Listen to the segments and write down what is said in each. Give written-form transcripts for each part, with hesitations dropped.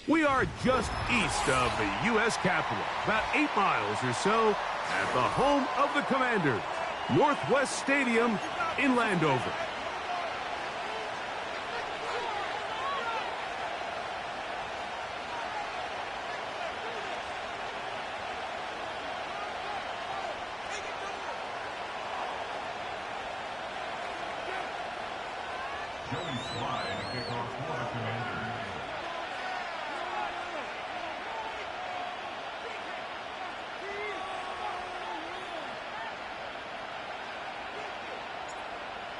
We are just east of the U.S. Capitol, about 8 miles or so, at the home of the Commanders, Northwest Stadium in Landover.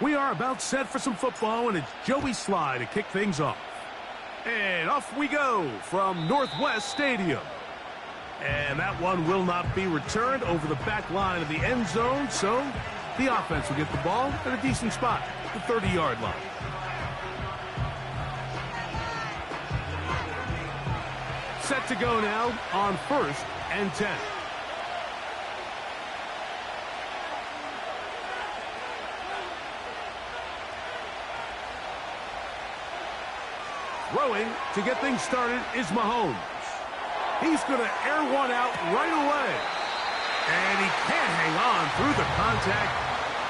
We are about set for some football, and it's Joey Slye to kick things off. And off we go from Northwest Stadium. And that one will not be returned over the back line of the end zone, so the offense will get the ball at a decent spot, the 30-yard line. Set to go now on 1st and 10. Throwing to get things started is Mahomes. He's going to air one out right away. And he can't hang on through the contact.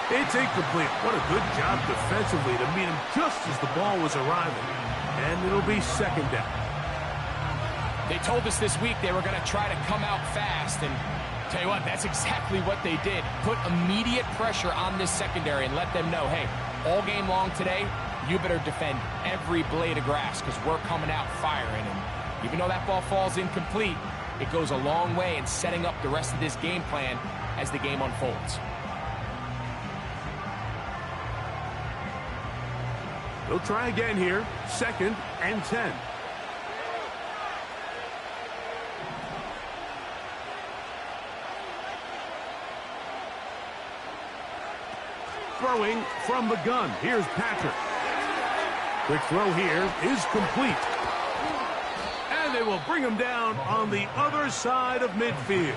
It's incomplete. What a good job defensively to meet him just as the ball was arriving. And it'll be 2nd down. They told us this week they were going to try to come out fast. And tell you what, that's exactly what they did. Put immediate pressure on this secondary and let them know, hey, all game long today, you better defend every blade of grass because we're coming out firing. And even though that ball falls incomplete, it goes a long way in setting up the rest of this game plan as the game unfolds. They'll try again here, 2nd and 10. Throwing from the gun. Here's Patrick. Quick throw here is complete. And they will bring him down on the other side of midfield.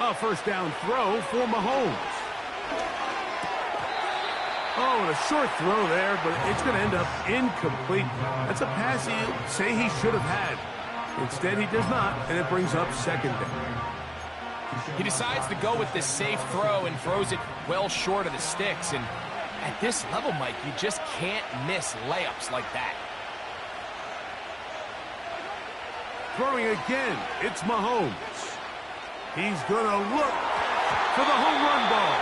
A 1st down throw for Mahomes. Oh, and a short throw there, but it's going to end up incomplete. That's a pass he'll say he should have had. Instead, he does not, and it brings up 2nd down. He decides to go with this safe throw and throws it well short of the sticks. And at this level, Mike, you just can't miss layups like that. Throwing again, it's Mahomes. He's going to look for the home run ball.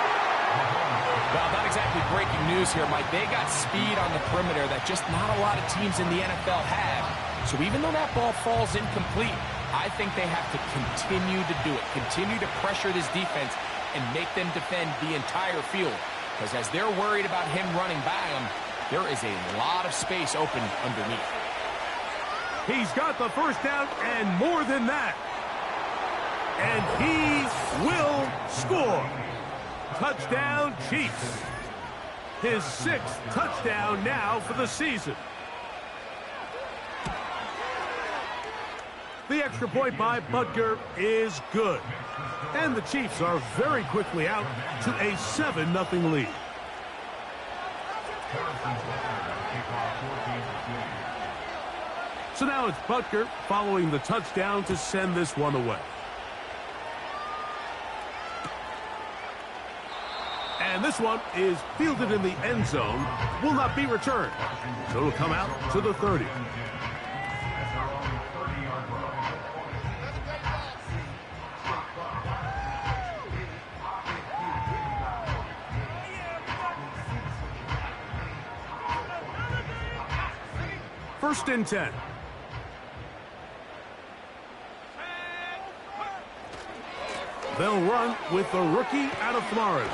Well, not exactly breaking news here, Mike. They got speed on the perimeter that just not a lot of teams in the NFL have. So even though that ball falls incomplete, I think they have to continue to do it. Continue to pressure this defense and make them defend the entire field. Because as they're worried about him running by them, there is a lot of space open underneath. He's got the 1st down and more than that. And he will score. Touchdown, Chiefs. His 6th touchdown now for the season. The extra point by Butker is good. And the Chiefs are very quickly out to a 7-0 lead. So now it's Butker following the touchdown to send this one away. And this one is fielded in the end zone, will not be returned. So it'll come out to the 30. First and 10. They'll run with the rookie out of Florida.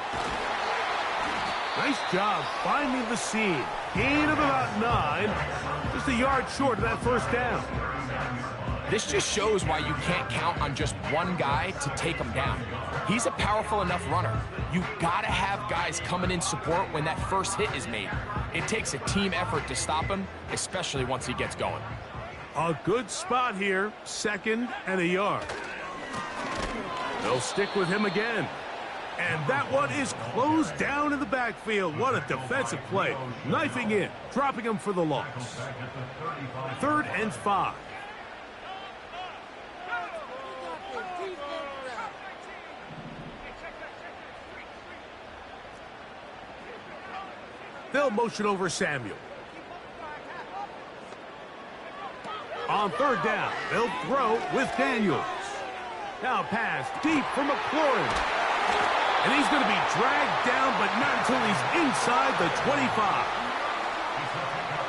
Nice job finding the seam. Gain of about 9. Just a yard short of that 1st down. This just shows why you can't count on just one guy to take him down. He's a powerful enough runner. You've got to have guys coming in support when that first hit is made. It takes a team effort to stop him, especially once he gets going. A good spot here, 2nd and a yard. They'll stick with him again. And that one is closed down in the backfield. What a defensive play. Knifing in, dropping him for the loss. 3rd and 5. They'll motion over Samuel. On 3rd down, they'll throw with Daniels. Now pass deep for McLaurin. And he's going to be dragged down, but not until he's inside the 25.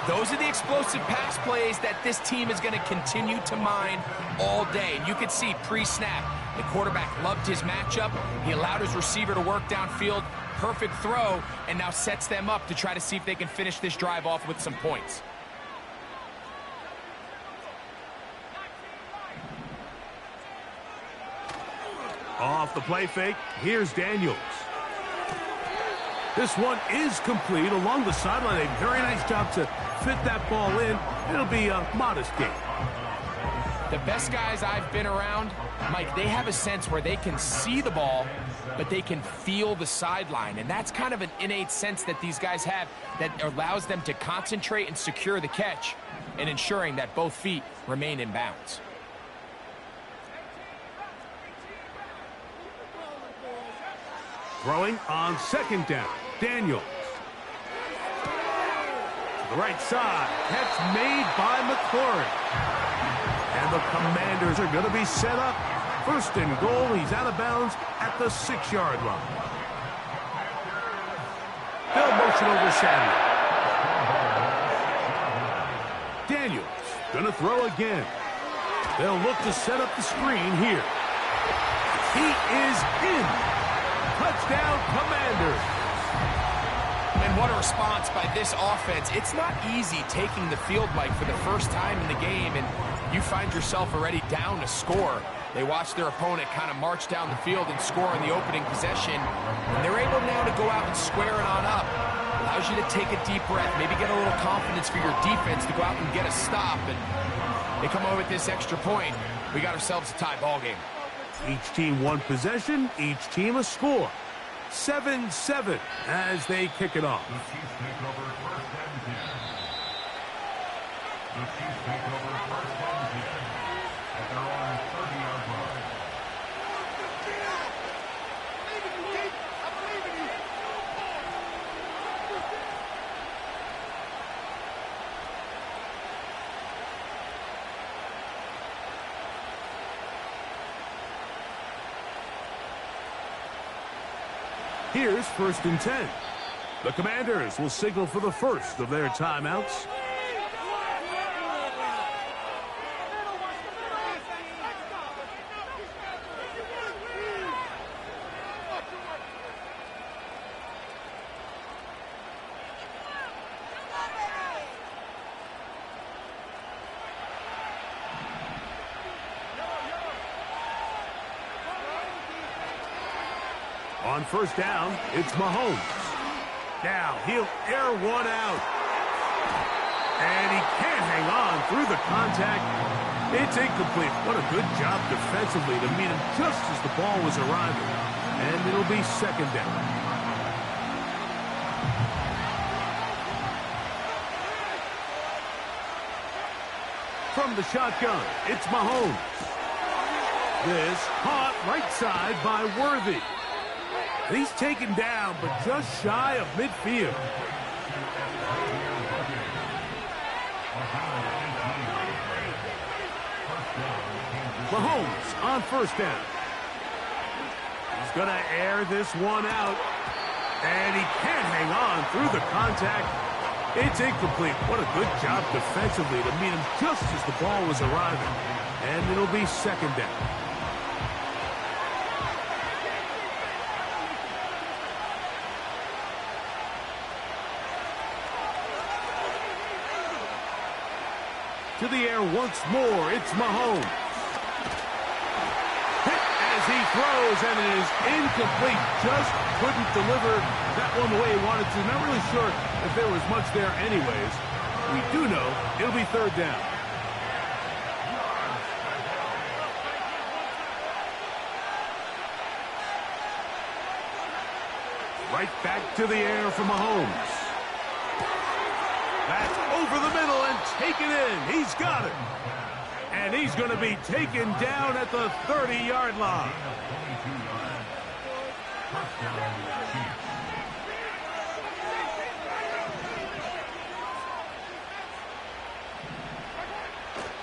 Those are the explosive pass plays that this team is going to continue to mine all day. And you can see pre-snap, the quarterback loved his matchup. He allowed his receiver to work downfield. Perfect throw, and now sets them up to try to see if they can finish this drive off with some points. Off the play fake, here's Daniels. This one is complete along the sideline. A very nice job to fit that ball in. It'll be a modest gain. The best guys I've been around, Mike, they have a sense where they can see the ball, but they can feel the sideline. And that's kind of an innate sense that these guys have that allows them to concentrate and secure the catch and ensuring that both feet remain in bounds. Throwing on 2nd down, Daniels. To the right side, catch made by McLaurin. And the Commanders are going to be set up. 1st and goal, he's out of bounds at the 6-yard line. They'll motion over Samuel. Daniels going to throw again. They'll look to set up the screen here. He is in. Touchdown, Commanders. And what a response by this offense. It's not easy taking the field, Mike, for the first time in the game, and you find yourself already down to score. They watch their opponent kind of march down the field and score in the opening possession, and they're able now to go out and square it on up. Allows you to take a deep breath, maybe get a little confidence for your defense to go out and get a stop, and they come over with this extra point. We got ourselves a tie ball game. Each team one possession, each team a score. 7-7 as they kick it off. Here's 1st and 10. The Commanders will signal for the first of their timeouts. On 1st down, it's Mahomes. Now he'll air one out. And he can't hang on through the contact. It's incomplete. What a good job defensively to meet him just as the ball was arriving. And it'll be 2nd down. From the shotgun, it's Mahomes. This caught right side by Worthy. He's taken down, but just shy of midfield. Mahomes on 1st down. He's going to air this one out. And he can't hang on through the contact. It's incomplete. What a good job defensively to meet him just as the ball was arriving. And it'll be 2nd down. To the air once more, it's Mahomes. Hit as he throws, and it is incomplete. Just couldn't deliver that one the way he wanted to. Not really sure if there was much there anyways. We do know it'll be 3rd down. Right back to the air for Mahomes. That's over the middle and taken in. He's got it. And he's going to be taken down at the 30-yard line.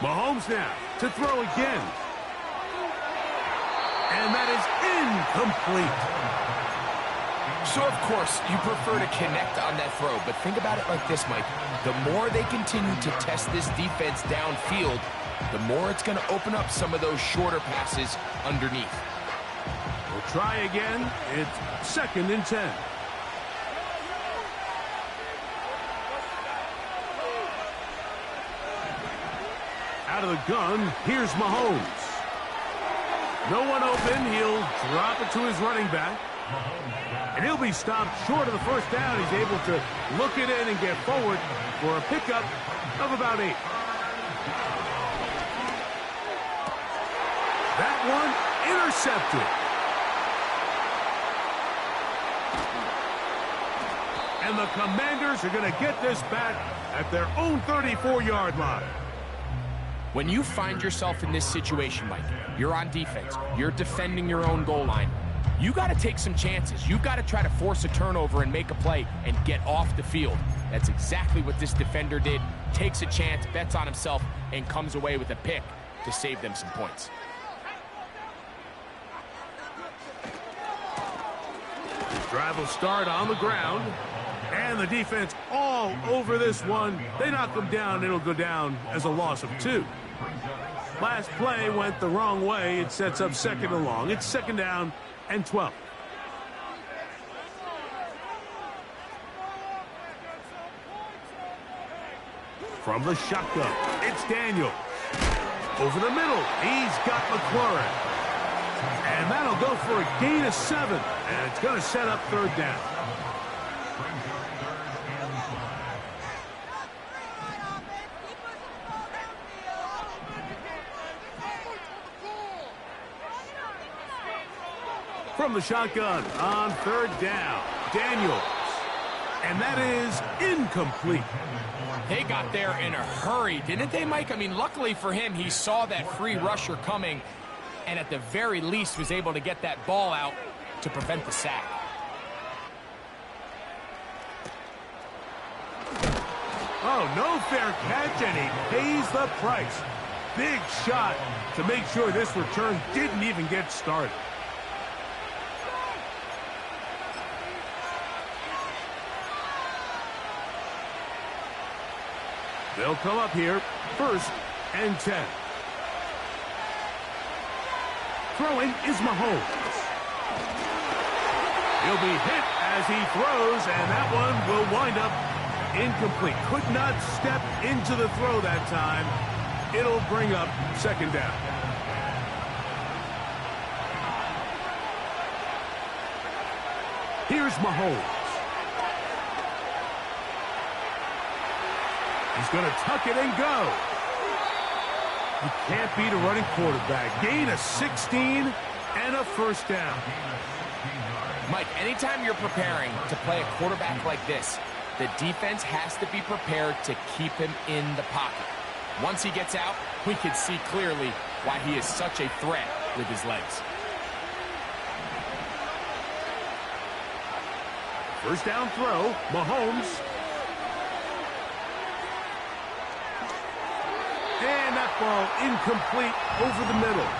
Mahomes now to throw again. And that is incomplete. So, of course, you prefer to connect on that throw, but think about it like this, Mike. The more they continue to test this defense downfield, the more it's going to open up some of those shorter passes underneath. We'll try again. It's 2nd and 10. Out of the gun, here's Mahomes. No one open. He'll drop it to his running back. And he'll be stopped short of the first down. He's able to look it in and get forward for a pickup of about 8. That one intercepted. And the Commanders are going to get this back at their own 34-yard line. When you find yourself in this situation, Mike, you're on defense, you're defending your own goal line, you got to take some chances. You've got to try to force a turnover and make a play and get off the field. That's exactly what this defender did. Takes a chance, bets on himself, and comes away with a pick to save them some points. Drive will start on the ground. And the defense all over this one. They knock them down. It'll go down as a loss of 2. Last play went the wrong way. It sets up 2nd and long. It's 2nd down and 12. From the shotgun, it's Daniel. Over the middle, he's got McLaurin. And that'll go for a gain of 7. And it's going to set up 3rd down. From the shotgun on 3rd down, Daniels. And that is incomplete. They got there in a hurry, didn't they, Mike? I mean, luckily for him, he saw that free rusher coming and at the very least was able to get that ball out to prevent the sack. Oh, no fair catch, and he pays the price. Big shot to make sure this return didn't even get started. They'll come up here, 1st and 10. Throwing is Mahomes. He'll be hit as he throws, and that one will wind up incomplete. Could not step into the throw that time. It'll bring up 2nd down. Here's Mahomes. He's going to tuck it and go. You can't beat a running quarterback. Gain of 16 and a 1st down. Mike, anytime you're preparing to play a quarterback like this, the defense has to be prepared to keep him in the pocket. Once he gets out, we can see clearly why he is such a threat with his legs. 1st down throw, Mahomes. And that ball incomplete over the middle.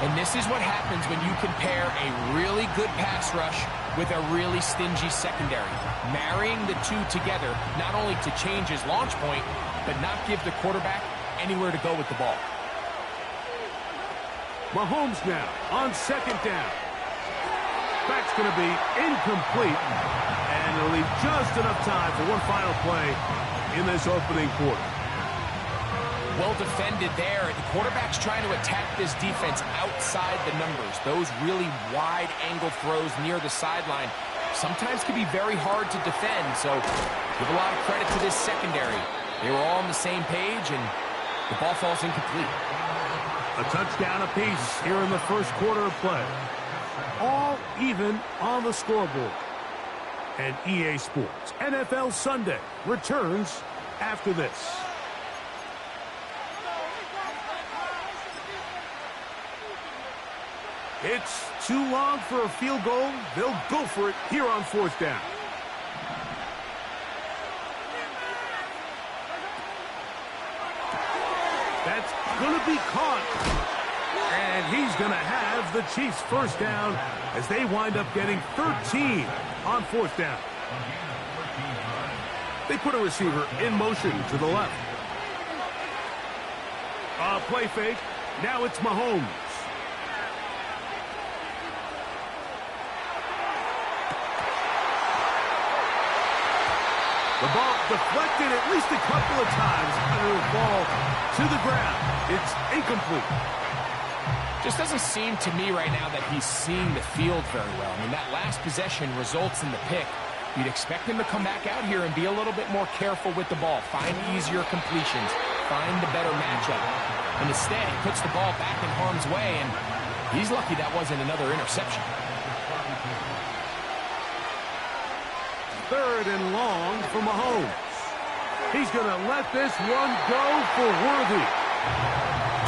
And this is what happens when you compare a really good pass rush with a really stingy secondary. Marrying the two together, not only to change his launch point, but not give the quarterback anywhere to go with the ball. Mahomes now on 2nd down. That's going to be incomplete. And it'll leave just enough time for one final play in this opening quarter. Well defended there. The quarterback's trying to attack this defense outside the numbers. Those really wide angle throws near the sideline sometimes can be very hard to defend. So give a lot of credit to this secondary. They were all on the same page, and the ball falls incomplete. A touchdown apiece here in the 1st quarter of play. All even on the scoreboard. And EA Sports NFL Sunday returns after this. It's too long for a field goal. They'll go for it here on 4th down. That's going to be caught. And he's going to have the Chiefs' first down as they wind up getting 13 on 4th down. They put a receiver in motion to the left. A play fake. Now it's Mahomes. The ball deflected at least a couple of times, and it'll fall to the ground. It's incomplete. Just doesn't seem to me right now that he's seeing the field very well. I mean, that last possession results in the pick. You'd expect him to come back out here and be a little bit more careful with the ball, find easier completions, find the better matchup. And instead, he puts the ball back in harm's way, and he's lucky that wasn't another interception. 3rd and long for Mahomes. He's going to let this one go for Worthy.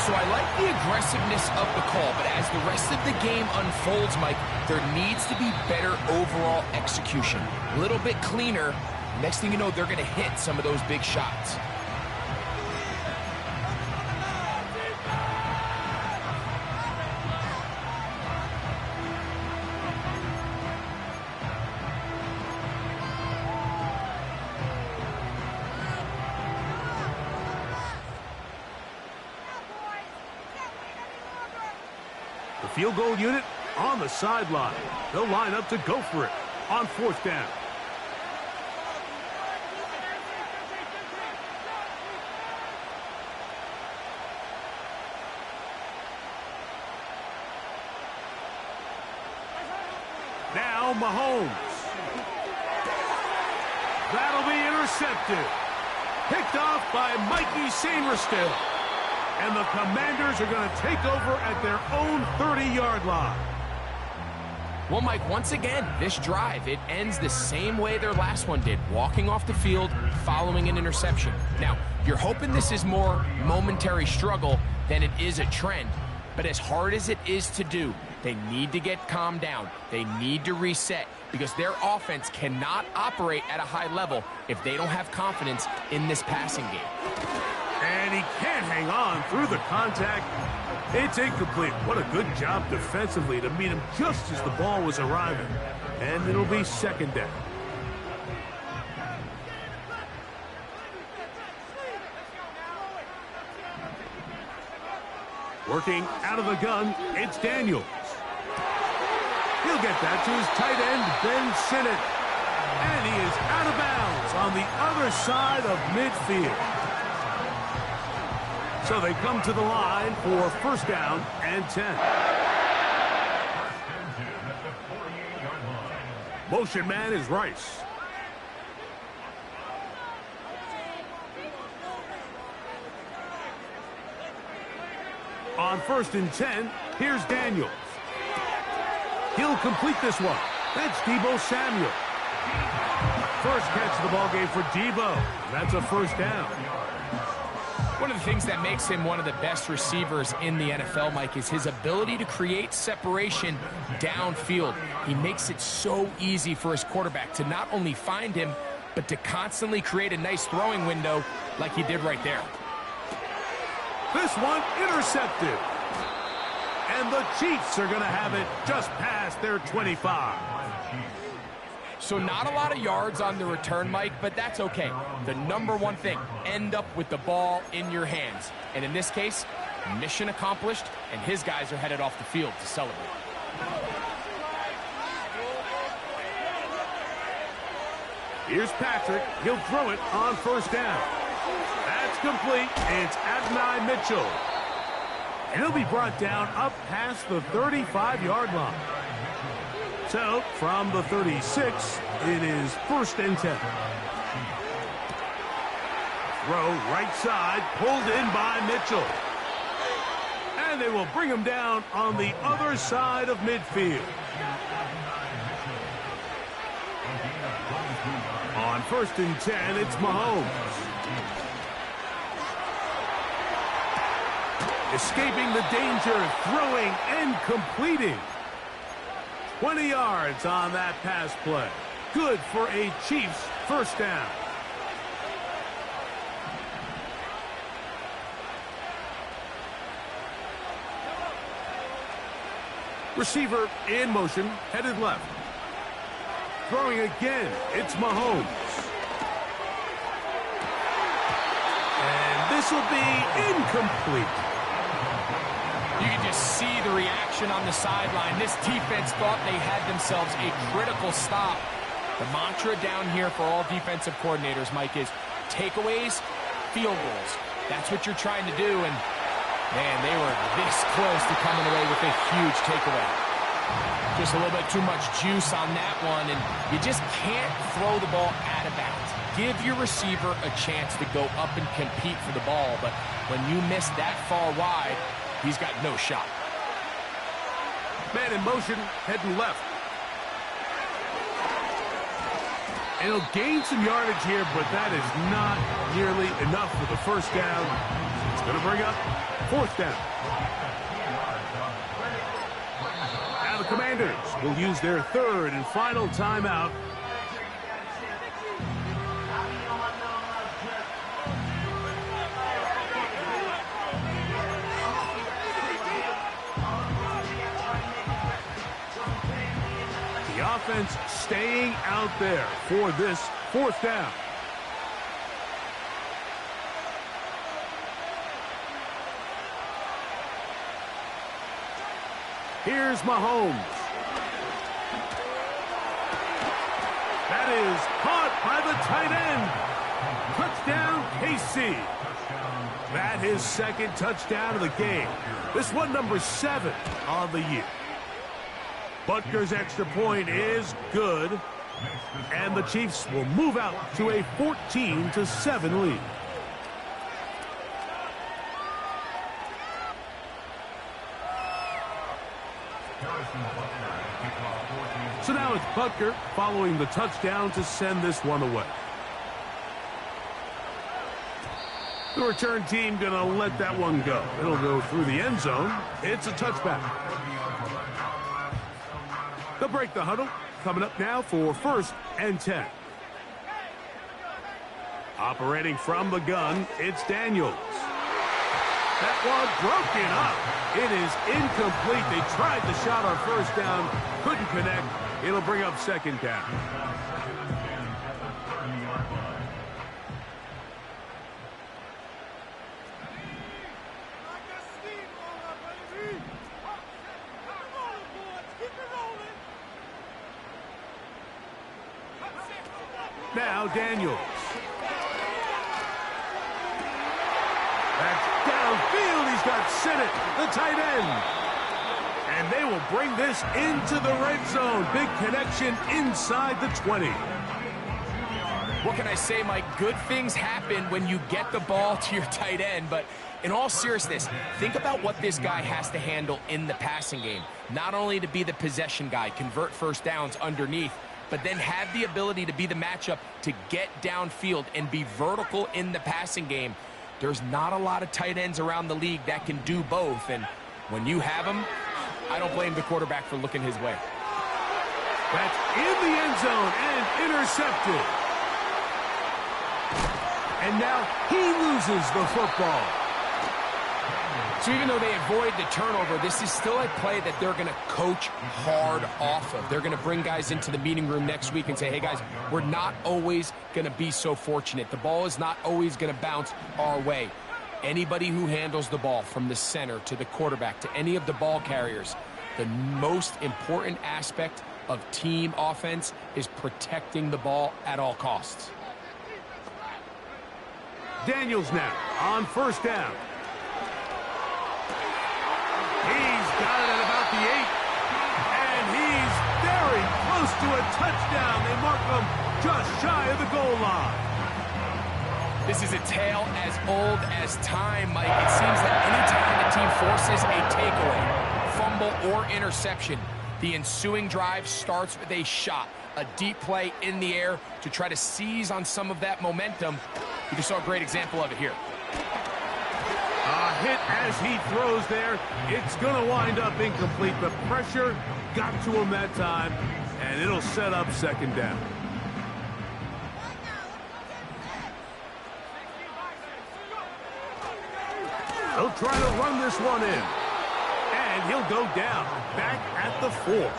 So I like the aggressiveness of the call, but as the rest of the game unfolds, Mike, there needs to be better overall execution. A little bit cleaner. Next thing you know, they're going to hit some of those big shots. The field goal unit on the sideline. They'll line up to go for it on 4th down. Now Mahomes. That'll be intercepted. Picked off by Mikey Sainristil. And the Commanders are going to take over at their own 30-yard line. Well, Mike, once again, this drive, it ends the same way their last one did, walking off the field, following an interception. Now, you're hoping this is more momentary struggle than it is a trend, but as hard as it is to do, they need to get calmed down. They need to reset because their offense cannot operate at a high level if they don't have confidence in this passing game. And he can't hang on through the contact. It's incomplete. What a good job defensively to meet him just as the ball was arriving. And it'll be 2nd down. Working out of the gun, it's Daniels. He'll get that to his tight end, Ben Sinnott. And he is out of bounds on the other side of midfield. So they come to the line for 1st down and 10. Motion man is Rice. On 1st and 10, here's Daniels. He'll complete this one. That's Deebo Samuel. First catch of the ball game for Deebo. That's a 1st down. One of the things that makes him one of the best receivers in the NFL, Mike, is his ability to create separation downfield. He makes it so easy for his quarterback to not only find him, but to constantly create a nice throwing window like he did right there. This one intercepted. And the Chiefs are going to have it just past their 25. So not a lot of yards on the return, Mike, but that's okay. The number one thing, end up with the ball in your hands. And in this case, mission accomplished, and his guys are headed off the field to celebrate. Here's Patrick. He'll throw it on 1st down. That's complete. It's Adonai Mitchell. And he'll be brought down up past the 35-yard line. So, from the 36, it is 1st and 10. Throw right side, pulled in by Mitchell. And And they will bring him down on the other side of midfield. On 1st and 10, it's Mahomes. Escaping the danger, throwing and completing. 20 yards on that pass play. Good for a Chiefs first down. Receiver in motion, headed left. Throwing again, it's Mahomes. And this will be incomplete. You can just see the reaction on the sideline. This defense thought they had themselves a critical stop. The mantra down here for all defensive coordinators, Mike, is takeaways, field goals. That's what you're trying to do, and man, they were this close to coming away with a huge takeaway. Just a little bit too much juice on that one, and you just can't throw the ball out of bounds. Give your receiver a chance to go up and compete for the ball, but when you miss that far wide, he's got no shot. Man in motion, heading left. And he'll gain some yardage here, but that is not nearly enough for the first down. It's going to bring up 4th down. Now the Commanders will use their 3rd and final timeout. The offense staying out there for this 4th down. Here's Mahomes. That is caught by the tight end. Touchdown, KC. That his 2nd touchdown of the game. This one number 7 on the year. Butker's extra point is good, and the Chiefs will move out to a 14-7 lead. So now it's Butker following the touchdown to send this one away. The return team going to let that one go. It'll go through the end zone. It's a touchback. They'll break the huddle. Coming up now for 1st and 10. Operating from the gun, it's Daniels. That one broken up. It is incomplete. They tried the shot on 1st down. Couldn't connect. It'll bring up 2nd down. Now Daniels. That's downfield. He's got Sinnott, the tight end. And they will bring this into the red zone. Big connection inside the 20. What can I say, Mike? Good things happen when you get the ball to your tight end, but in all seriousness, think about what this guy has to handle in the passing game. Not only to be the possession guy, convert 1st downs underneath, but then have the ability to be the matchup to get downfield and be vertical in the passing game. There's not a lot of tight ends around the league that can do both, and when you have them, I don't blame the quarterback for looking his way. That's in the end zone and intercepted. And now he loses the football. So even though they avoid the turnover, this is still a play that they're going to coach hard off of. They're going to bring guys into the meeting room next week and say, hey, guys, we're not always going to be so fortunate. The ball is not always going to bounce our way. Anybody who handles the ball from the center to the quarterback to any of the ball carriers, the most important aspect of team offense is protecting the ball at all costs. Daniels now on 1st down. He's got it at about the 8. And he's very close to a touchdown. They mark him just shy of the goal line. This is a tale as old as time, Mike. It seems that anytime the team forces a takeaway, fumble, or interception, the ensuing drive starts with a shot, a deep play in the air to try to seize on some of that momentum. You just saw a great example of it here. A hit as he throws there. It's going to wind up incomplete. The pressure got to him that time, and it'll set up second down. He'll try to run this one in. And he'll go down, back at the 4.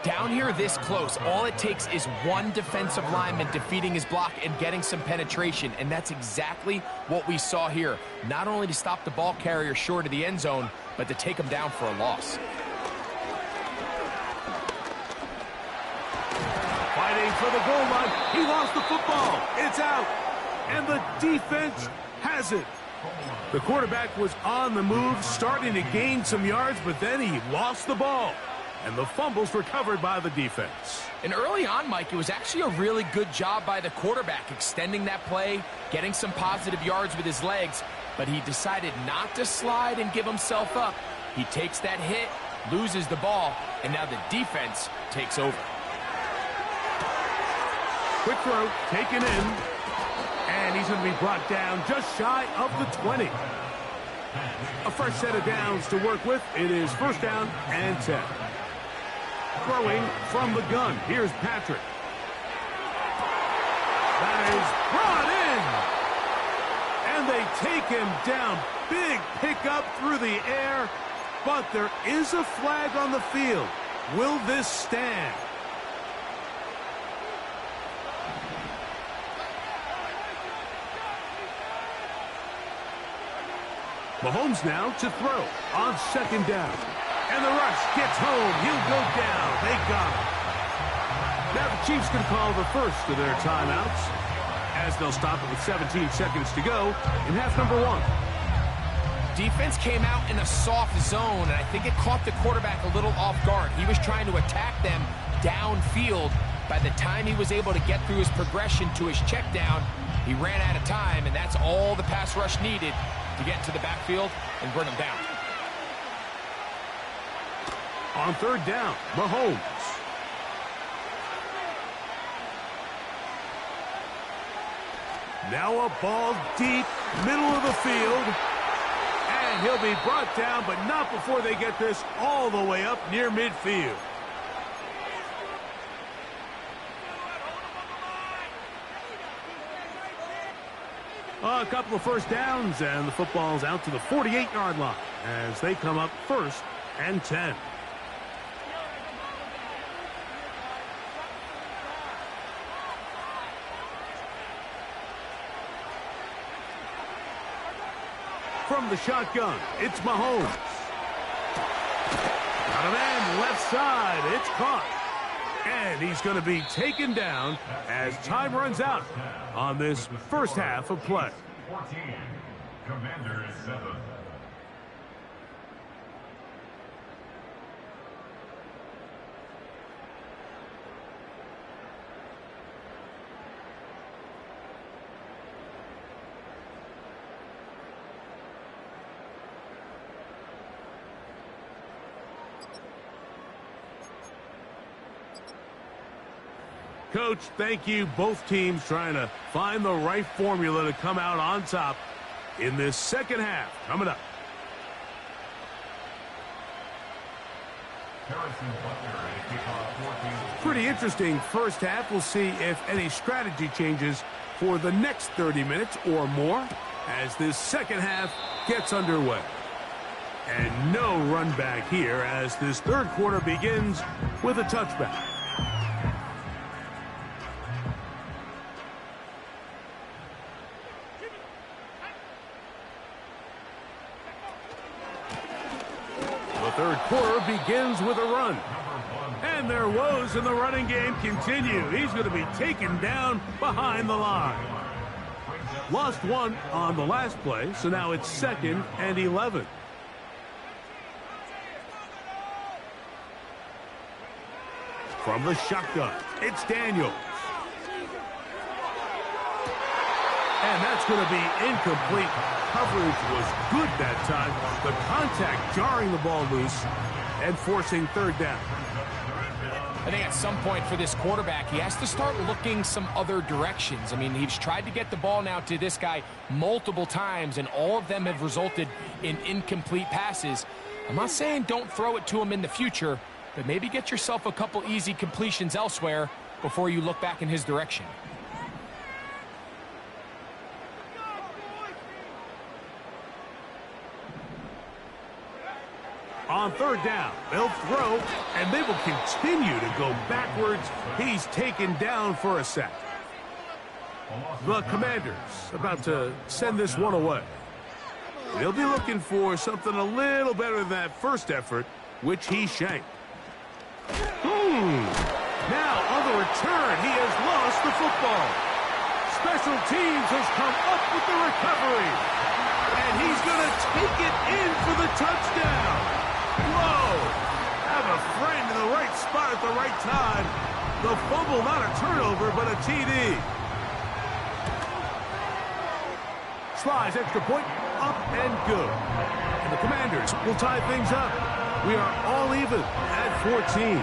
Down here this close, all it takes is one defensive lineman defeating his block and getting some penetration, and that's exactly what we saw here. Not only to stop the ball carrier short of the end zone, but to take him down for a loss. Fighting for the goal line. He lost the football. It's out. And the defense has it. The quarterback was on the move, starting to gain some yards, but then he lost the ball. And the fumble's recovered by the defense. And early on, Mike, it was actually a really good job by the quarterback, extending that play, getting some positive yards with his legs, but he decided not to slide and give himself up. He takes that hit, loses the ball, and now the defense takes over. Quick throw, taken in, and he's going to be brought down just shy of the 20. A fresh set of downs to work with. It is first down and 10. Throwing from the gun. Here's Patrick. That is brought in. And they take him down. Big pickup through the air. But there is a flag on the field. Will this stand? Mahomes now to throw on second down. And the rush gets home. He'll go down. They got him. Now the Chiefs can call the first of their timeouts as they'll stop it with 17 seconds to go in half number 1. Defense came out in a soft zone, and I think it caught the quarterback a little off guard. He was trying to attack them downfield. By the time he was able to get through his progression to his check down, he ran out of time, and that's all the pass rush needed to get into the backfield and bring him down. On third down, Mahomes. Now a ball deep, middle of the field. And he'll be brought down, but not before they get this all the way up near midfield. A couple of first downs, and the football's out to the 48-yard line as they come up first and 10. From the shotgun, it's Mahomes. Got a man left side. It's caught. And he's going to be taken down as time runs out on this first half of play. 14, Commanders 7. Coach, thank you. Both teams trying to find the right formula to come out on top in this second half. Coming up. Pretty interesting first half. We'll see if any strategy changes for the next 30 minutes or more as this second half gets underway. And no run back here as this third quarter begins with a touchback. Third quarter begins with a run. And their woes in the running game continue. He's going to be taken down behind the line. Lost one on the last play, so now it's 2nd and 11. From the shotgun, it's Daniels. And that's going to be incomplete. Coverage was good that time. The contact jarring the ball loose and forcing third down. I think at some point for this quarterback, he has to start looking some other directions. I mean, he's tried to get the ball now to this guy multiple times, and all of them have resulted in incomplete passes. I'm not saying don't throw it to him in the future, but maybe get yourself a couple easy completions elsewhere before you look back in his direction. On third down, they'll throw, and they will continue to go backwards. He's taken down for a sack. The Commanders about to send this one away. They'll be looking for something a little better than that first effort, which he shanked. Now, on the return, he has lost the football. Special teams has come up with the recovery. And he's going to take it in for the touchdown. Whoa! Have a friend in the right spot at the right time. The fumble, not a turnover, but a TD. Slides extra point, up and good. And the Commanders will tie things up. We are all even at 14.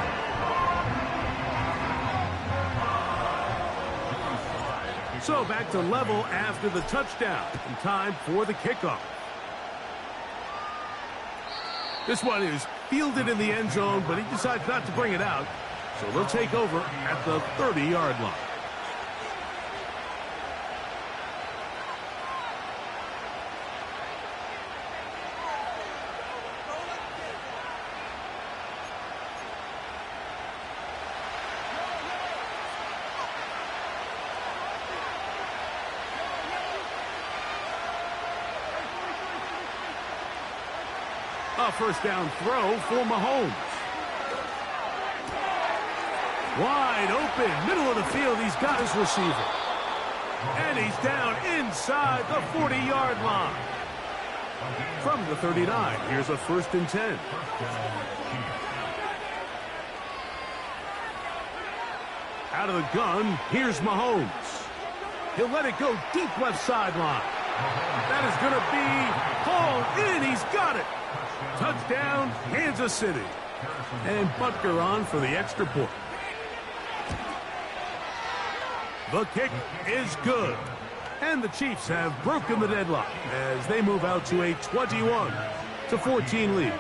So back to level after the touchdown. And time for the kickoff. This one is fielded in the end zone, but he decides not to bring it out. So they'll take over at the 30-yard line. A first down throw for Mahomes. Wide open, middle of the field, he's got his receiver. And he's down inside the 40-yard line. From the 39, here's a 1st and 10. Out of the gun, here's Mahomes. He'll let it go deep left sideline. That is going to be hauled in. He's got it. Touchdown, Kansas City. And Butker on for the extra point. The kick is good. And the Chiefs have broken the deadlock as they move out to a 21-14 lead.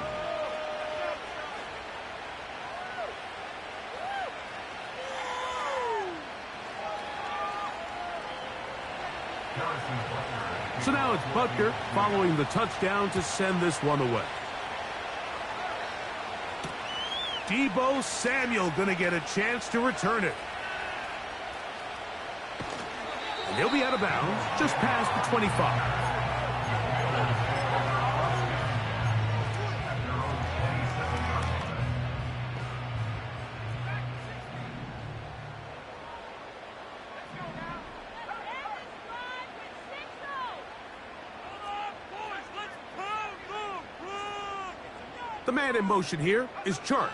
So now it's Butker following the touchdown to send this one away. Deebo Samuel going to get a chance to return it. And he'll be out of bounds just past the 25. The man in motion here is Chark.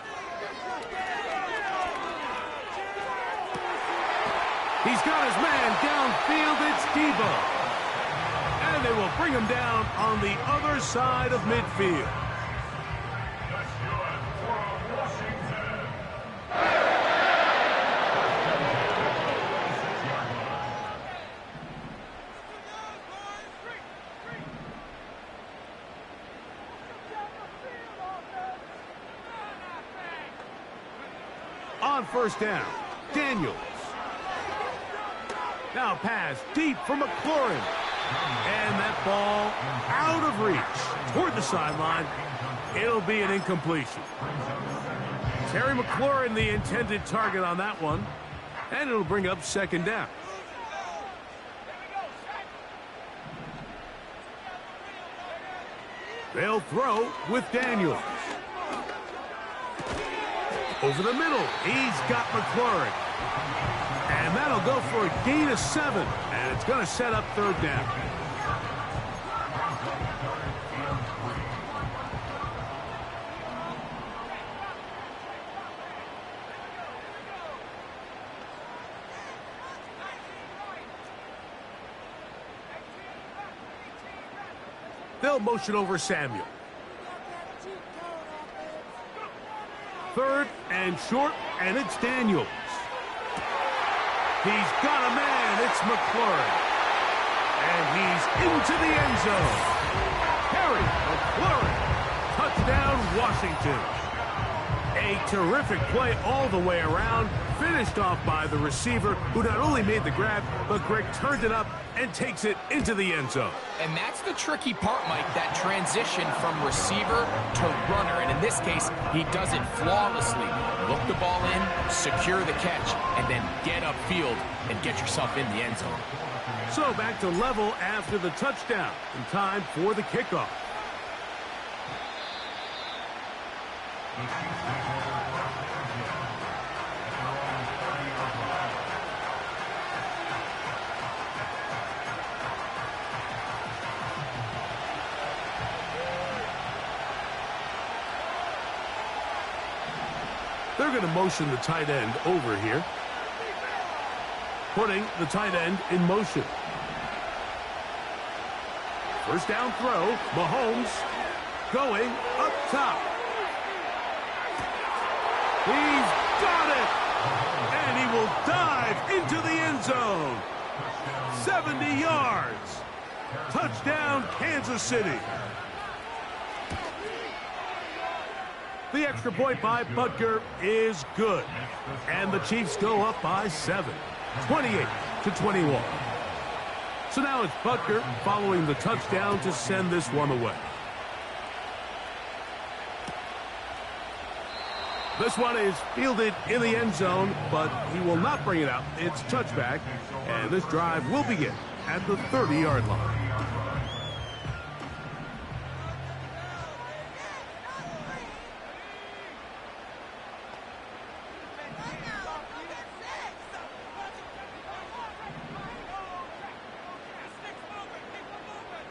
He's got his man downfield. It's Deebo. And they will bring him down on the other side of midfield. On first down, Daniels. Now pass deep for McLaurin. And that ball out of reach toward the sideline. It'll be an incompletion. Terry McLaurin, the intended target on that one. And it'll bring up second down. They'll throw with Daniels. Over the middle, he's got McLaurin. And that'll go for a gain of 7. And it's going to set up third down. They'll motion over Samuel. 3rd and short, and it's Daniels. He's got a man. It's McLaurin. And he's into the end zone. Harry McLaurin. Touchdown, Washington. A terrific play all the way around, finished off by the receiver, who not only made the grab, but Greg turned it up and takes it into the end zone. And that's the tricky part, Mike, that transition from receiver to runner. And in this case, he does it flawlessly. Look the ball in, secure the catch, and then get upfield and get yourself in the end zone. So back to level after the touchdown, and time for the kickoff. They're going to motion the tight end over here, putting the tight end in motion. First down throw, Mahomes going up top. He's got it! And he will dive into the end zone. 70 yards. Touchdown, Kansas City. The extra point by Butker is good. And the Chiefs go up by 7, 28-21. So now it's Butker following the touchdown to send this one away. This one is fielded in the end zone, but he will not bring it out. It's touchback, and this drive will begin at the 30-yard line.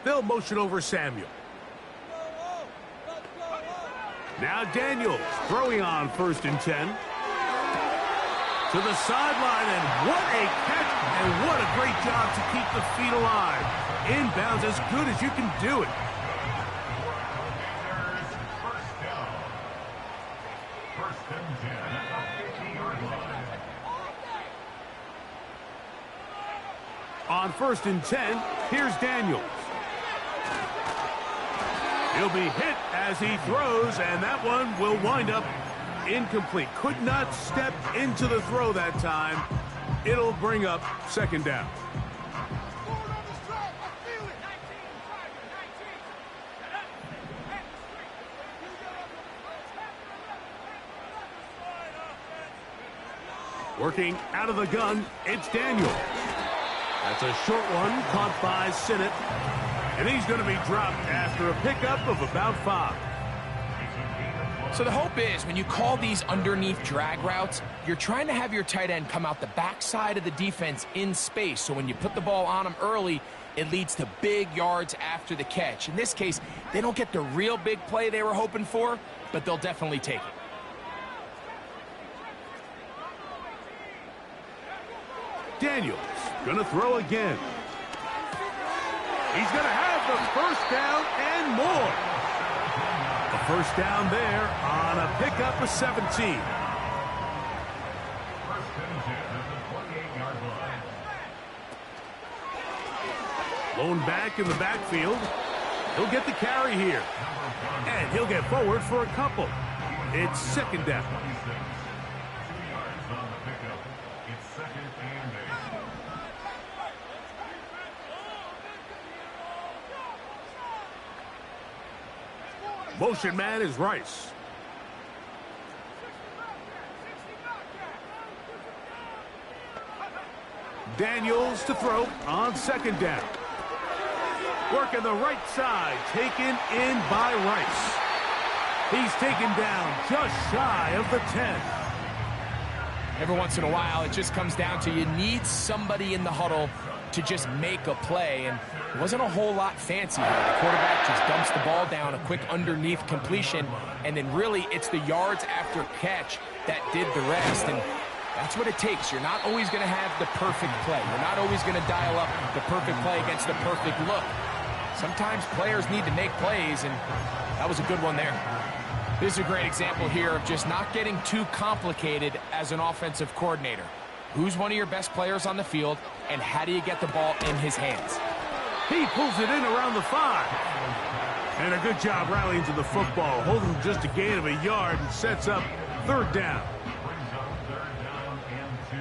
They'll motion over Samuel. Now Daniels throwing on 1st and 10. To the sideline, and what a catch, and what a great job to keep the feet alive. Inbounds as good as you can do it. First and 10 at the 50-yard line. On 1st and 10, here's Daniels. He'll be hit as he throws, and that one will wind up incomplete. Could not step into the throw that time. It'll bring up 2nd down. Working out of the gun, it's Daniel. That's a short one caught by Sinnott. And he's going to be dropped after a pickup of about 5. So the hope is when you call these underneath drag routes, you're trying to have your tight end come out the backside of the defense in space. So when you put the ball on him early, it leads to big yards after the catch. In this case, they don't get the real big play they were hoping for, but they'll definitely take it. Daniels going to throw again. He's going to have the 1st down and more. The 1st down there on a pickup of 17. First and 10 at the 28-yard line. Lone back in the backfield. He'll get the carry here. And he'll get forward for a couple. It's 2nd down. 2 yards on the pickup. It's 2nd and 8. Motion man is Rice. Daniels to throw on 2nd down. Working the right side, taken in by Rice. He's taken down just shy of the 10. Every once in a while, it just comes down to you need somebody in the huddle to just make a play, and it wasn't a whole lot fancy here. The quarterback just dumps the ball down, a quick underneath completion, and then really it's the yards after catch that did the rest, and that's what it takes. You're not always going to have the perfect play. You're not always going to dial up the perfect play against the perfect look. Sometimes players need to make plays, and that was a good one there. This is a great example here of just not getting too complicated as an offensive coordinator. Who's one of your best players on the field, and how do you get the ball in his hands? He pulls it in around the 5. And a good job rallying to the football, holding just a gain of a yard and sets up third down. Brings up third down and 2.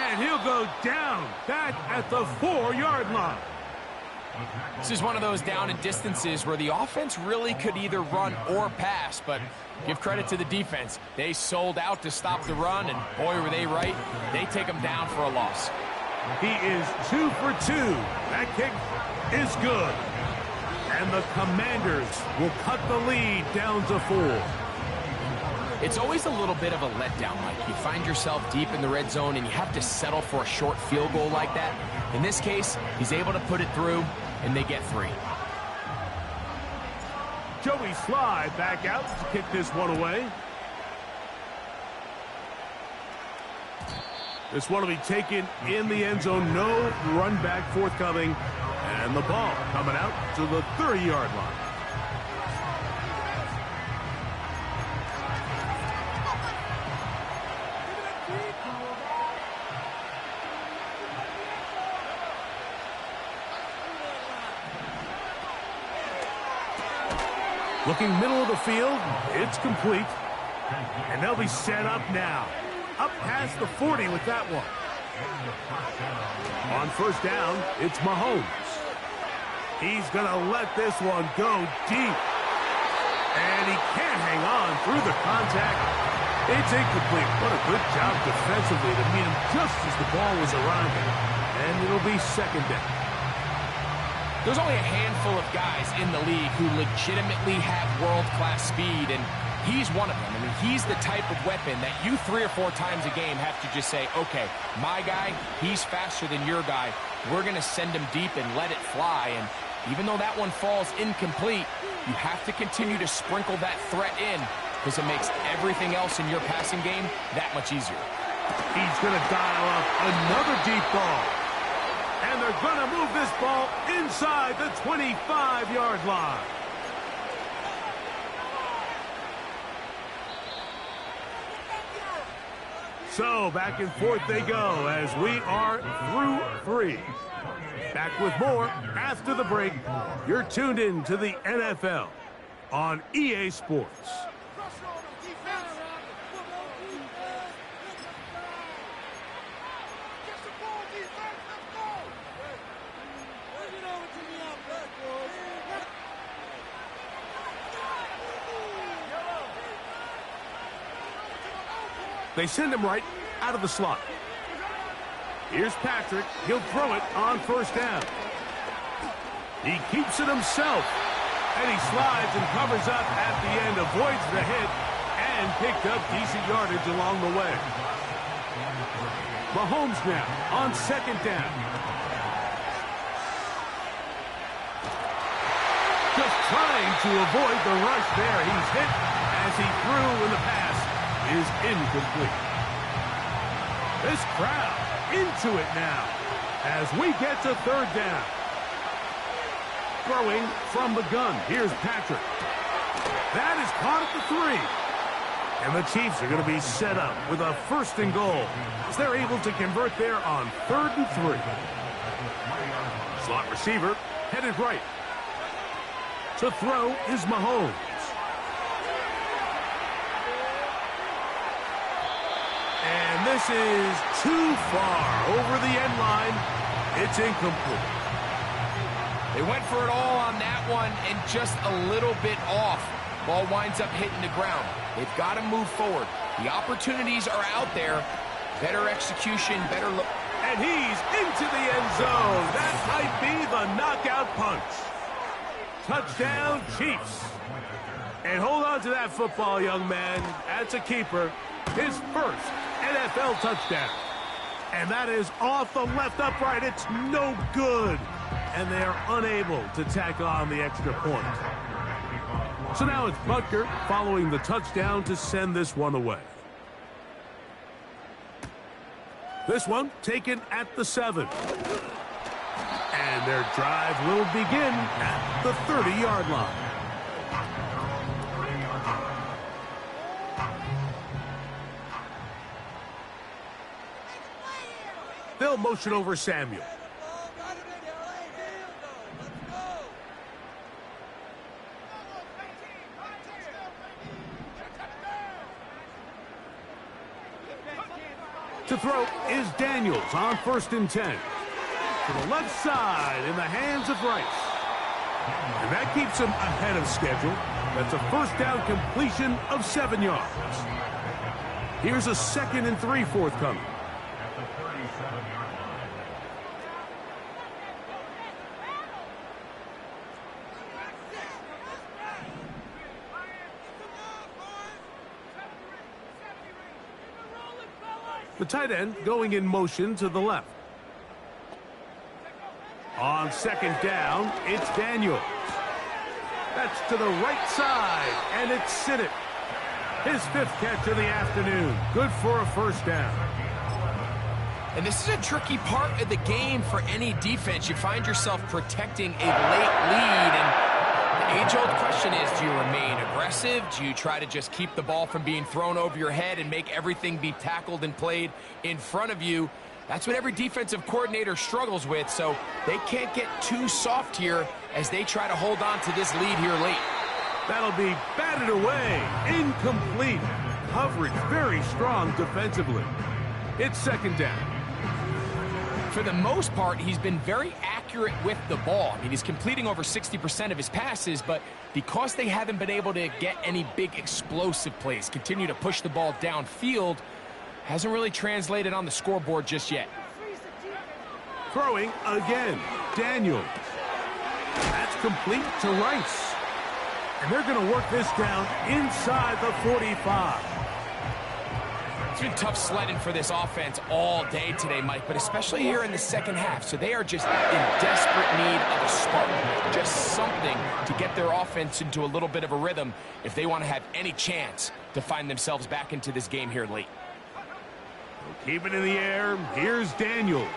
And he'll go down back at the 4-yard line. This is one of those down and distances where the offense really could either run or pass, but give credit to the defense. They sold out to stop the run, and boy, were they right. They take them down for a loss. He is 2 for 2. That kick is good. And the Commanders will cut the lead down to 4. It's always a little bit of a letdown, Mike. You find yourself deep in the red zone, and you have to settle for a short field goal like that. In this case, he's able to put it through, and they get 3. Joey Slye back out to kick this one away. This one will be taken in the end zone. No run back forthcoming. And the ball coming out to the 30-yard line. Looking middle of the field, it's complete. And they'll be set up now. Up past the 40 with that one. On first down, it's Mahomes. He's going to let this one go deep. And he can't hang on through the contact. It's incomplete. What a good job defensively to meet him just as the ball was arriving. And it'll be second down. There's only a handful of guys in the league who legitimately have world-class speed, and he's one of them. I mean, he's the type of weapon that you 3 or 4 times a game have to just say, okay, my guy, he's faster than your guy. We're going to send him deep and let it fly. And even though that one falls incomplete, you have to continue to sprinkle that threat in because it makes everything else in your passing game that much easier. He's going to dial up another deep ball. And they're going to move this ball inside the 25-yard line. So back and forth they go as we are through 3. Back with more after the break. You're tuned in to the NFL on EA Sports. They send him right out of the slot. Here's Patrick. He'll throw it on first down. He keeps it himself. And he slides and covers up at the end, avoids the hit, and picked up decent yardage along the way. Mahomes now on second down. Just trying to avoid the rush there. He's hit as he threw, and the pass is incomplete. This crowd into it now as we get to third down. Throwing from the gun. Here's Patrick. That is caught at the 3. And the Chiefs are going to be set up with a first and goal as they're able to convert there on 3rd and 3. Slot receiver headed right. To throw is Mahomes. And this is too far over the end line. It's incomplete. They went for it all on that one and just a little bit off. Ball winds up hitting the ground. They've got to move forward. The opportunities are out there. Better execution, better look. And he's into the end zone. That might be the knockout punch. Touchdown, Chiefs. And hold on to that football, young man. That's a keeper. His first NFL touchdown. And that is off the left upright. It's no good. And they are unable to tack on the extra point. So now it's Butker following the touchdown to send this one away. This one taken at the 7. And their drive will begin at the 30-yard line. They'll motion over Samuel. To throw is Daniels on 1st and 10. To the left side in the hands of Rice. And that keeps him ahead of schedule. That's a first down completion of 7 yards. Here's a 2nd and 3 forthcoming. At the 37-yard line. The tight end going in motion to the left. On 2nd down, it's Daniels. That's to the right side, and it's Sinnott. His 5th catch of the afternoon. Good for a first down. And this is a tricky part of the game for any defense. You find yourself protecting a late lead, and the age-old question is, do you remain aggressive? Do you try to just keep the ball from being thrown over your head and make everything be tackled and played in front of you? That's what every defensive coordinator struggles with, so they can't get too soft here as they try to hold on to this lead here late. That'll be batted away. Incomplete. Coverage very strong defensively. It's 2nd down. For the most part, he's been very accurate with the ball. I mean, he's completing over 60% of his passes, but because they haven't been able to get any big explosive plays, continue to push the ball downfield, hasn't really translated on the scoreboard just yet. Throwing again, Daniels. That's complete to Rice. And they're going to work this down inside the 45. It's been tough sledding for this offense all day today, Mike, but especially here in the second half. So they are just in desperate need of a spark, just something to get their offense into a little bit of a rhythm if they want to have any chance to find themselves back into this game here late. Keep it in the air. Here's Daniels.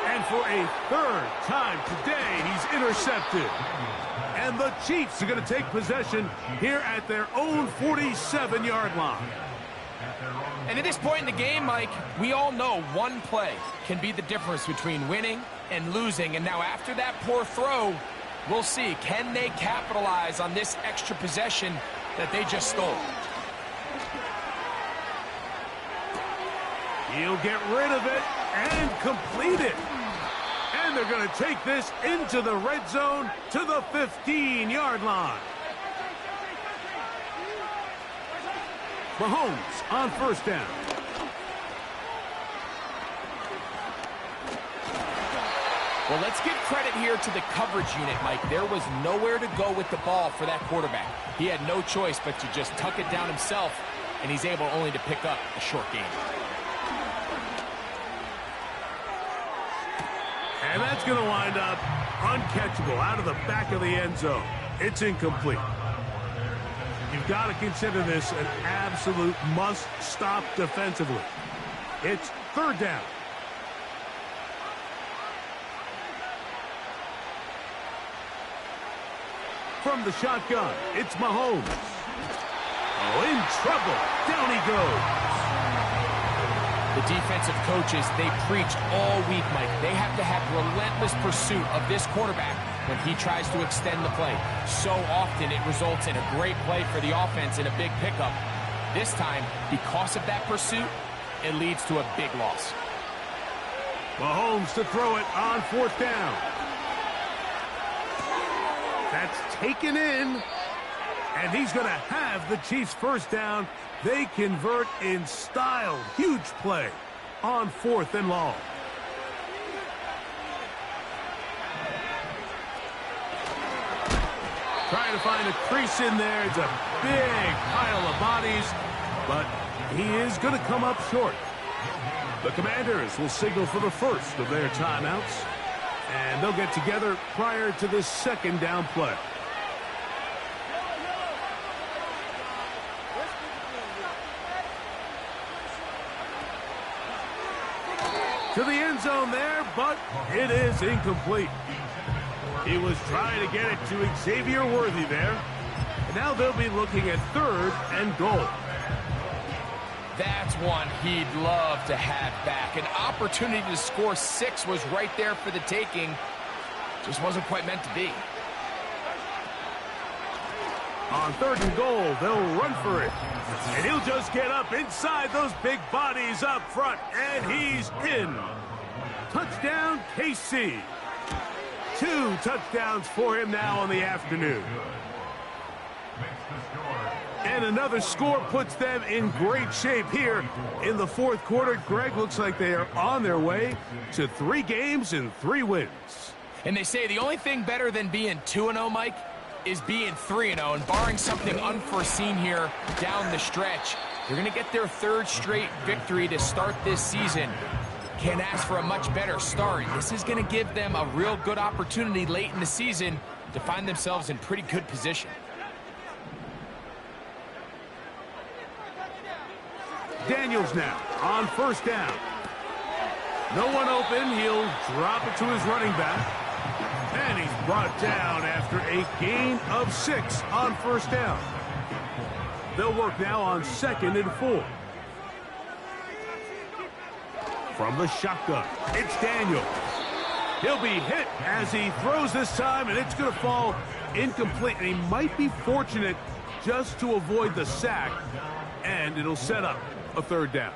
And for a 3rd time today, he's intercepted. And the Chiefs are going to take possession here at their own 47-yard line. And at this point in the game, Mike, we all know one play can be the difference between winning and losing. And now after that poor throw, we'll see, can they capitalize on this extra possession that they just stole? He'll get rid of it and complete it. And they're going to take this into the red zone to the 15-yard line. Mahomes on 1st down. Well, let's give credit here to the coverage unit, Mike. There was nowhere to go with the ball for that quarterback. He had no choice but to just tuck it down himself, and he's able only to pick up a short gain. And that's going to wind up uncatchable out of the back of the end zone. It's incomplete. You've got to consider this an absolute must-stop defensively. It's 3rd down. From the shotgun, it's Mahomes. Oh, in trouble. Down he goes. The defensive coaches, they preached all week, Mike. They have to have relentless pursuit of this quarterback when he tries to extend the play. So often it results in a great play for the offense and a big pickup. This time, because of that pursuit, it leads to a big loss. Mahomes to throw it on 4th down. That's taken in. And he's going to have the Chiefs' first down. They convert in style. Huge play on 4th and long. Trying to find a crease in there. It's a big pile of bodies, but he is going to come up short. The Commanders will signal for the first of their timeouts, and they'll get together prior to this 2nd down play. to the end zone there, but it is incomplete. He was trying to get it to Xavier Worthy there. And now they'll be looking at 3rd and goal. That's one he'd love to have back. An opportunity to score 6 was right there for the taking. Just wasn't quite meant to be. On 3rd and goal, they'll run for it. And he'll just get up inside those big bodies up front. And he's in. Touchdown, KC. 2 touchdowns for him now on the afternoon. And another score puts them in great shape here in the 4th quarter. Greg, looks like they are on their way to 3 games and 3 wins. And they say the only thing better than being 2-0, Mike, is being 3-0. And barring something unforeseen here down the stretch, they're going to get their 3rd straight victory to start this season. Can't ask for a much better start. This is going to give them a real good opportunity late in the season to find themselves in pretty good position. Daniels now on 1st down. No one open. He'll drop it to his running back. And he's brought down after a gain of 6 on 1st down. They'll work now on 2nd and 4. From the shotgun, it's Daniels. He'll be hit as he throws this time, and it's going to fall incomplete. And he might be fortunate just to avoid the sack, and it'll set up a 3rd down.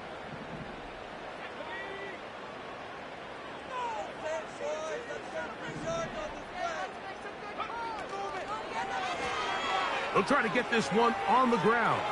They'll try to get this one on the ground.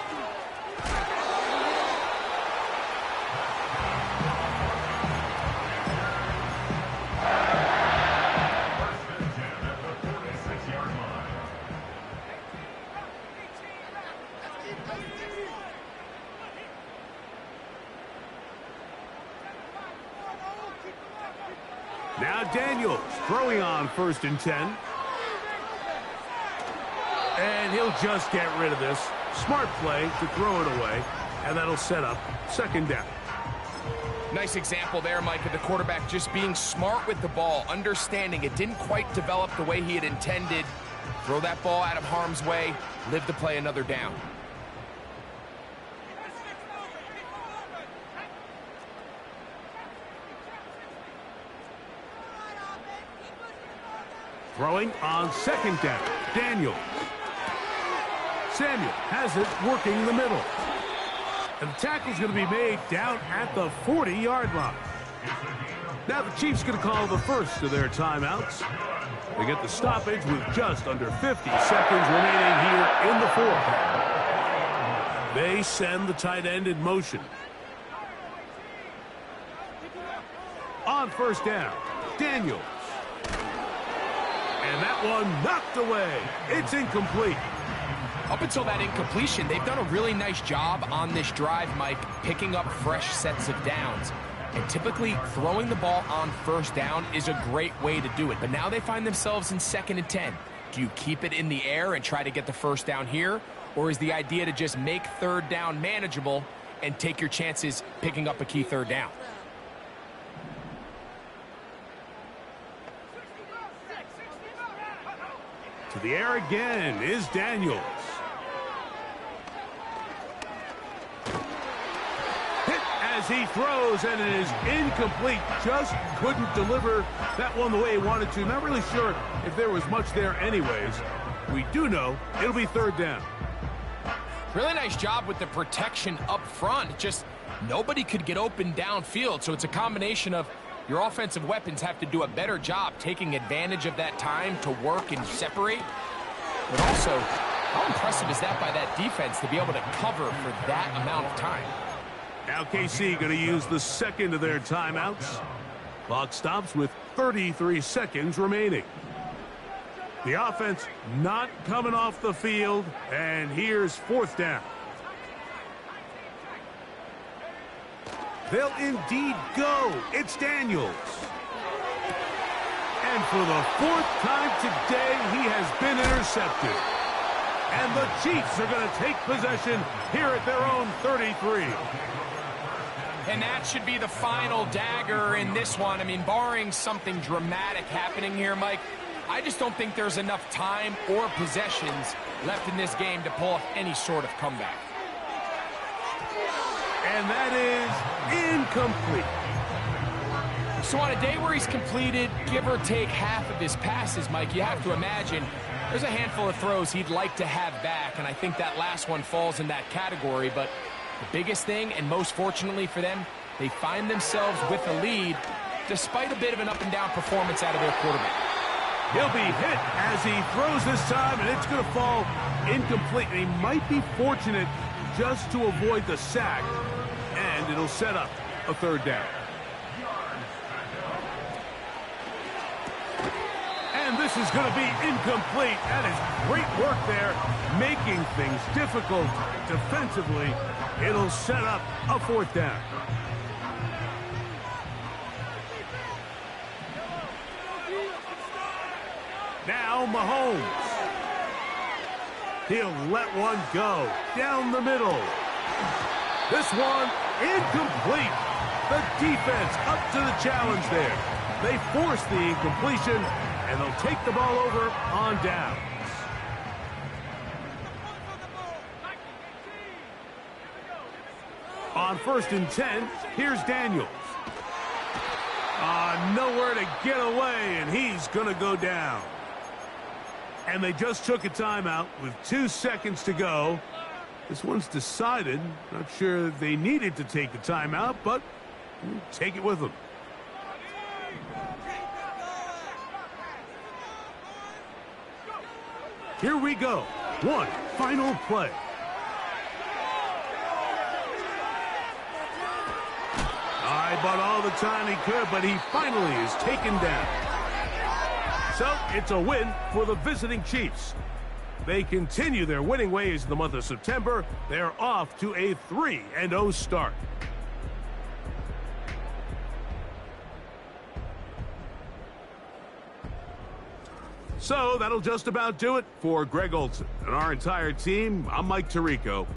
Now Daniels throwing on 1st and 10. And he'll just get rid of this. Smart play to throw it away. And that'll set up 2nd down. Nice example there, Mike, of the quarterback just being smart with the ball, understanding it didn't quite develop the way he had intended. Throw that ball out of harm's way, live to play another down. Throwing on 2nd down. Daniels. Samuel has it working the middle. And the tackle's going to be made down at the 40-yard line. Now the Chiefs going to call the first of their timeouts. They get the stoppage with just under 50 seconds remaining here in the 4th. They send the tight end in motion. On 1st down, Daniels. And that one knocked away. It's incomplete. Up until that incompletion, they've done a really nice job on this drive, Mike, picking up fresh sets of downs. And typically, throwing the ball on 1st down is a great way to do it. But now they find themselves in 2nd and 10. Do you keep it in the air and try to get the 1st down here? Or is the idea to just make 3rd down manageable and take your chances picking up a key 3rd down? To the air again is Daniels. Hit as he throws, and it is incomplete. Just couldn't deliver that one the way he wanted to. Not really sure if there was much there anyways. We do know it'll be 3rd down. Really nice job with the protection up front. Just nobody could get open downfield, so it's a combination of your offensive weapons have to do a better job taking advantage of that time to work and separate. But also, how impressive is that by that defense to be able to cover for that amount of time? Now KC going to use the 2nd of their timeouts. Clock stops with 33 seconds remaining. The offense not coming off the field, and here's 4th down. They'll indeed go. It's Daniels. And for the 4th time today, he has been intercepted. And the Chiefs are going to take possession here at their own 33. And that should be the final dagger in this one. I mean, barring something dramatic happening here, Mike, I just don't think there's enough time or possessions left in this game to pull off any sort of comeback. And that is incomplete. So on a day where he's completed, give or take half of his passes, Mike, you have to imagine there's a handful of throws he'd like to have back, and I think that last one falls in that category. But the biggest thing, and most fortunately for them, they find themselves with a lead despite a bit of an up-and-down performance out of their quarterback. He'll be hit as he throws this time, and it's going to fall incomplete. And he might be fortunate just to avoid the sack, and it'll set up a third down. And this is going to be incomplete. That is great work there, making things difficult defensively. It'll set up a fourth down. Now Mahomes. He'll let one go down the middle. This one incomplete. The defense up to the challenge there. They force the incompletion, and they'll take the ball over on downs. On 1st and 10, here's Daniels. Nowhere to get away, and he's going to go down. And they just took a timeout with 2 seconds to go. This one's decided. Not sure they needed to take the timeout, but we'll take it with them. Here we go. One final play. I bought all the time he could, but he finally is taken down. So it's a win for the visiting Chiefs. They continue their winning ways in the month of September. They're off to a 3-0 start. So that'll just about do it for Greg Olsen and our entire team. I'm Mike Tirico.